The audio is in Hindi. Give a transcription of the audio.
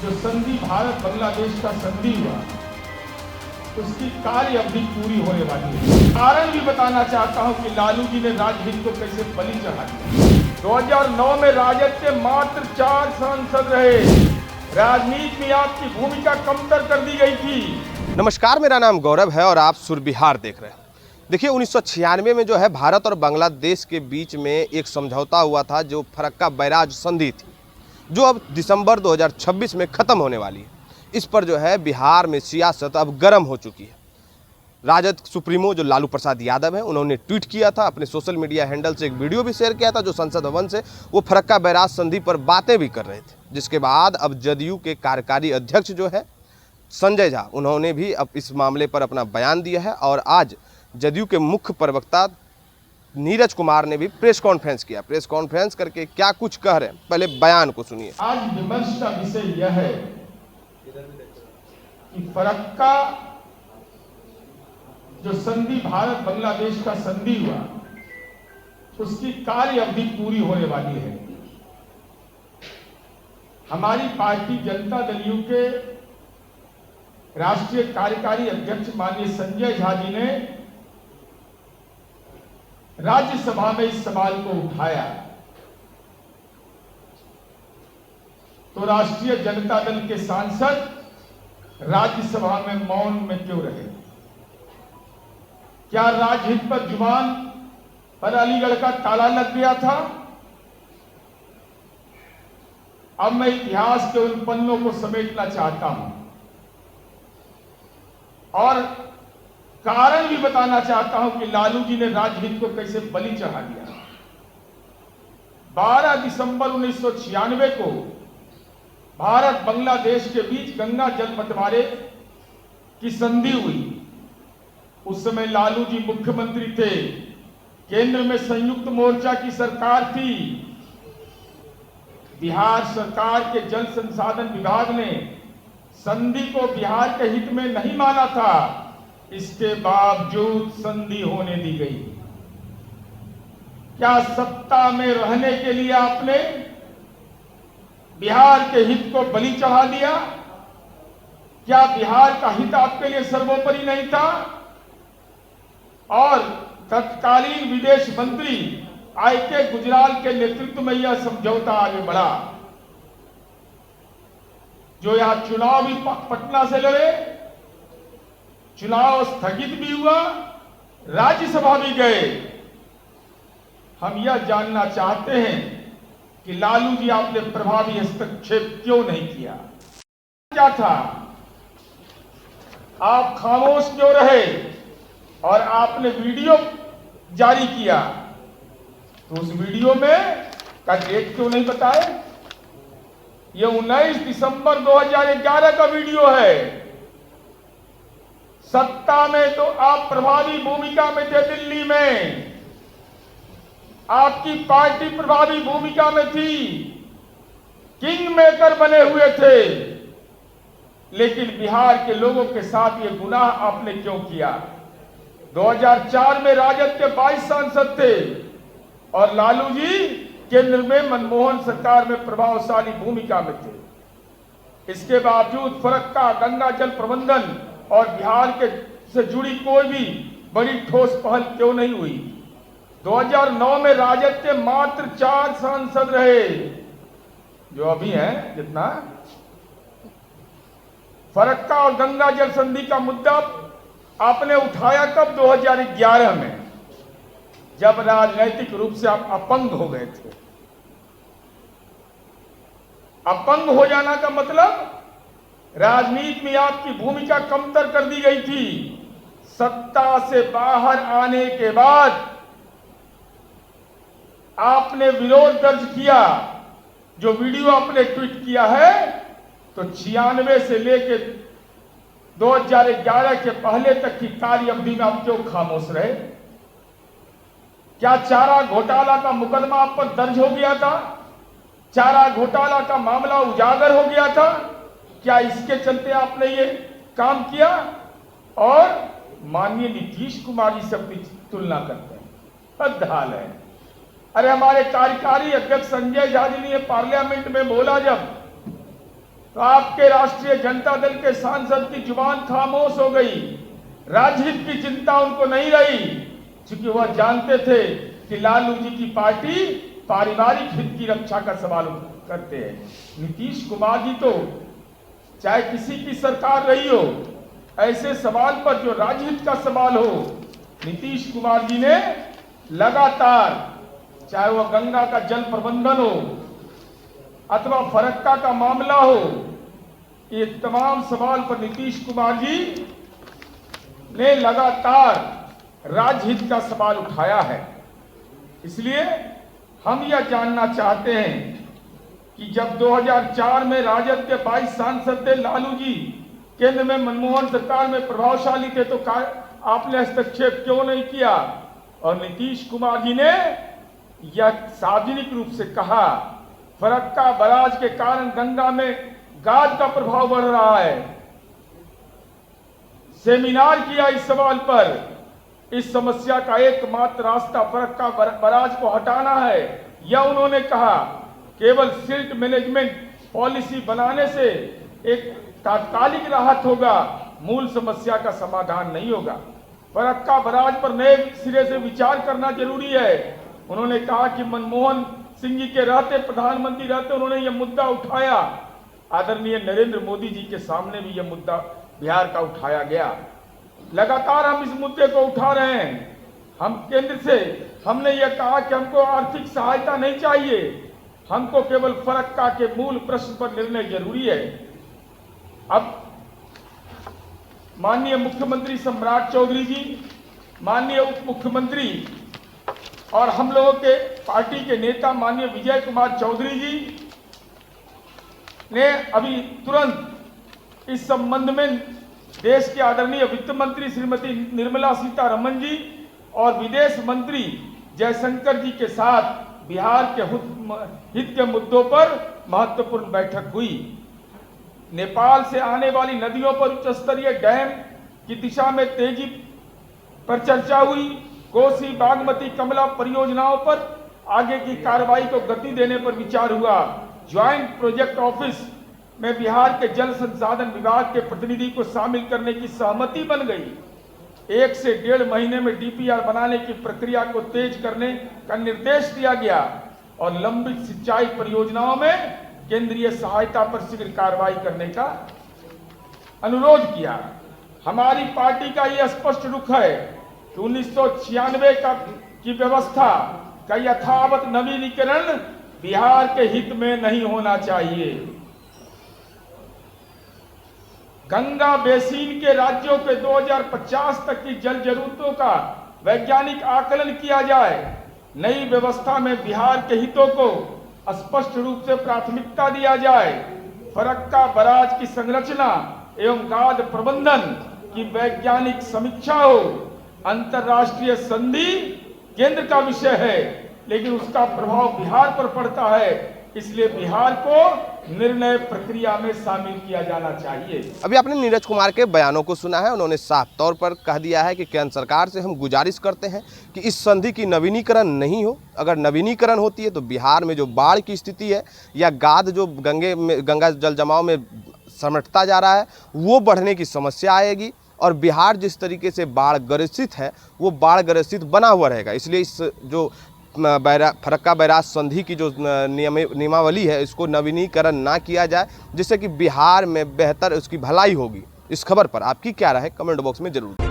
जो संधि भारत बांग्लादेश का संधि हुआ उसकी कार्य अवधि पूरी होने वाली है। कारण भी बताना चाहता हूं कि लालू जी ने राजनीति को कैसे बलि चढ़ा दिया। 2009 में राजद के मात्र 4 सांसद रहे। राजनीति में आपकी भूमिका कमतर कर दी गई थी। नमस्कार, मेरा नाम गौरव है और आप सुर बिहार देख रहे हैं। देखिए 1996 में जो है भारत और बांग्लादेश के बीच में एक समझौता हुआ था जो फरक्का बैराज संधि थी, जो अब दिसंबर 2026 में ख़त्म होने वाली है। इस पर जो है बिहार में सियासत अब गर्म हो चुकी है। राजद सुप्रीमो जो लालू प्रसाद यादव है, उन्होंने ट्वीट किया था, अपने सोशल मीडिया हैंडल से एक वीडियो भी शेयर किया था जो संसद भवन से वो फरक्का बैराज संधि पर बातें भी कर रहे थे। जिसके बाद अब जदयू के कार्यकारी अध्यक्ष जो है संजय झा, उन्होंने भी अब इस मामले पर अपना बयान दिया है और आज जदयू के मुख्य प्रवक्ता नीरज कुमार ने भी प्रेस कॉन्फ्रेंस किया। प्रेस कॉन्फ्रेंस करके क्या कुछ कह रहे हैं, पहले बयान को सुनिए। आज विमर्श का विषय यह है कि फरक्का जो संधि भारत बांग्लादेश का संधि हुआ उसकी कार्य अवधि पूरी होने वाली है। हमारी पार्टी जनता दल यू के राष्ट्रीय कार्यकारी अध्यक्ष माननीय संजय झा जी ने राज्यसभा में इस सवाल को उठाया तो राष्ट्रीय जनता दल के सांसद राज्यसभा में मौन में क्यों रहे? क्या राजहित पर जुबान पर अलीगढ़ का ताला लग गया था? अब मैं इतिहास के उन पन्नों को समेटना चाहता हूं और कारण भी बताना चाहता हूं कि लालू जी ने राजनीति को कैसे बलि चढ़ा दिया। 12 दिसंबर 1996 को भारत बांग्लादेश के बीच गंगा जल बंटवारे की संधि हुई। उस समय लालू जी मुख्यमंत्री थे, केंद्र में संयुक्त मोर्चा की सरकार थी। बिहार सरकार के जल संसाधन विभाग ने संधि को बिहार के हित में नहीं माना था, इसके बावजूद संधि होने दी गई। क्या सत्ता में रहने के लिए आपने बिहार के हित को बलि चढ़ा दिया? क्या बिहार का हित आपके लिए सर्वोपरि नहीं था? और तत्कालीन विदेश मंत्री आई.के. गुजराल के नेतृत्व में यह समझौता आगे बढ़ा, जो यहां चुनाव भी पटना से लड़े, चुनाव स्थगित भी हुआ, राज्यसभा भी गए। हम यह जानना चाहते हैं कि लालू जी आपने प्रभावी हस्तक्षेप क्यों नहीं किया? क्या था? आप खामोश क्यों रहे और आपने वीडियो जारी किया तो उस वीडियो में का डेट क्यों नहीं बताए? यह 19 दिसंबर 2011 का वीडियो है। सत्ता में तो आप प्रभावी भूमिका में थे, दिल्ली में आपकी पार्टी प्रभावी भूमिका में थी, किंग मेकर बने हुए थे, लेकिन बिहार के लोगों के साथ ये गुनाह आपने क्यों किया? 2004 में राजद के 22 सांसद थे और लालू जी केंद्र में मनमोहन सरकार में प्रभावशाली भूमिका में थे। इसके बावजूद फरक्का गंगा जल प्रबंधन और बिहार के से जुड़ी कोई भी बड़ी ठोस पहल क्यों नहीं हुई? 2009 में राजद के मात्र 4 सांसद रहे, जो अभी हैं जितना। फरक्का और गंगा जल संधि का मुद्दा आपने उठाया कब? 2011 में, जब राजनैतिक रूप से आप अपंग हो गए थे। अपंग हो जाना का मतलब राजनीति में आपकी भूमिका कमतर कर दी गई थी। सत्ता से बाहर आने के बाद आपने विरोध दर्ज किया, जो वीडियो आपने ट्वीट किया है, तो 96 से लेकर 2011 के पहले तक की कार्य अवधि में आप क्यों खामोश रहे? क्या चारा घोटाला का मुकदमा आप पर दर्ज हो गया था? चारा घोटाला का मामला उजागर हो गया था? क्या इसके चलते आपने ये काम किया? और माननीय नीतीश कुमार जी से अपनी तुलना करते हैं, हद है। अरे हमारे कार्यकारी अध्यक्ष संजय झा जी ने पार्लियामेंट में बोला, जब तो आपके राष्ट्रीय जनता दल के सांसद की जुबान खामोश हो गई। राजहित की चिंता उनको नहीं रही, क्योंकि वह जानते थे कि लालू जी की पार्टी पारिवारिक हित की रक्षा का सवाल करते हैं। नीतीश कुमार जी तो चाहे किसी की सरकार रही हो, ऐसे सवाल पर जो राजहित का सवाल हो, नीतीश कुमार जी ने लगातार, चाहे वह गंगा का जल प्रबंधन हो अथवा फरक्का का मामला हो, ये तमाम सवाल पर नीतीश कुमार जी ने लगातार राजहित का सवाल उठाया है। इसलिए हम यह जानना चाहते हैं कि जब 2004 में राजद के 22 सांसद थे, लालू जी केंद्र में मनमोहन सरकार में प्रभावशाली थे, तो आपने हस्तक्षेप क्यों नहीं किया? और नीतीश कुमार जी ने यह सार्वजनिक रूप से कहा, फरक्का बराज के कारण गंगा में गाद का प्रभाव बढ़ रहा है। सेमिनार किया इस सवाल पर। इस समस्या का एकमात्र रास्ता फरक्का बराज को हटाना है, यह उन्होंने कहा। केवल सिल्ट मैनेजमेंट पॉलिसी बनाने से एक तात्कालिक राहत होगा, मूल समस्या का समाधान नहीं होगा। फरक्का बराज पर नए सिरे से विचार करना जरूरी है। उन्होंने कहा कि मनमोहन सिंह जी के रहते, प्रधानमंत्री रहते, उन्होंने यह मुद्दा उठाया। आदरणीय नरेंद्र मोदी जी के सामने भी यह मुद्दा बिहार का उठाया गया। लगातार हम इस मुद्दे को उठा रहे हैं। हम केंद्र से हमने यह कहा कि हमको आर्थिक सहायता नहीं चाहिए, हमको केवल फरक्का के मूल प्रश्न पर निर्णय जरूरी है। अब माननीय मुख्यमंत्री सम्राट चौधरी जी, माननीय उप मुख्यमंत्री और हम लोगों के पार्टी के नेता माननीय विजय कुमार चौधरी जी ने अभी तुरंत इस संबंध में देश के आदरणीय वित्त मंत्री श्रीमती निर्मला सीतारमण जी और विदेश मंत्री जयशंकर जी के साथ बिहार के हित के मुद्दों पर महत्वपूर्ण बैठक हुई। नेपाल से आने वाली नदियों पर उच्च स्तरीय डैम की दिशा में तेजी पर चर्चा हुई। कोसी, बागमती, कमला परियोजनाओं पर आगे की कार्रवाई को गति देने पर विचार हुआ। ज्वाइंट प्रोजेक्ट ऑफिस में बिहार के जल संसाधन विभाग के प्रतिनिधि को शामिल करने की सहमति बन गई। 1 से 1.5 महीने में डीपीआर बनाने की प्रक्रिया को तेज करने का निर्देश दिया गया और लंबित सिंचाई परियोजनाओं में केंद्रीय सहायता पर शीघ्र कार्रवाई करने का अनुरोध किया। हमारी पार्टी का यह स्पष्ट रुख है कि 1996 की व्यवस्था का यथावत नवीनीकरण बिहार के हित में नहीं होना चाहिए। गंगा बेसिन के राज्यों के 2050 तक की जल जरूरतों का वैज्ञानिक आकलन किया जाए। नई व्यवस्था में बिहार के हितों को स्पष्ट रूप से प्राथमिकता दिया जाए। फरक्का बराज की संरचना एवं गाद प्रबंधन की वैज्ञानिक समीक्षा हो। अंतर्राष्ट्रीय संधि केंद्र का विषय है, लेकिन उसका प्रभाव बिहार पर पड़ता है, इसलिए बिहार को निर्णय प्रक्रिया में शामिल किया जाना चाहिए। अभी आपने नीरज कुमार के बयानों को सुना है। उन्होंने साफ तौर पर कह दिया है कि केंद्र सरकार से हम गुजारिश करते हैं कि इस संधि की नवीनीकरण नहीं हो। अगर नवीनीकरण होती है तो बिहार में जो बाढ़ की स्थिति है या गाद जो गंगा जल जमाव में समेटता जा रहा है वो बढ़ने की समस्या आएगी और बिहार जिस तरीके से बाढ़ ग्रसित है वो बाढ़ ग्रसित बना हुआ रहेगा। इसलिए इस जो फरक्का बैराज संधि की जो नियमावली है इसको नवीनीकरण ना किया जाए, जिससे कि बिहार में बेहतर उसकी भलाई होगी। इस खबर पर आपकी क्या राय है कमेंट बॉक्स में जरूर।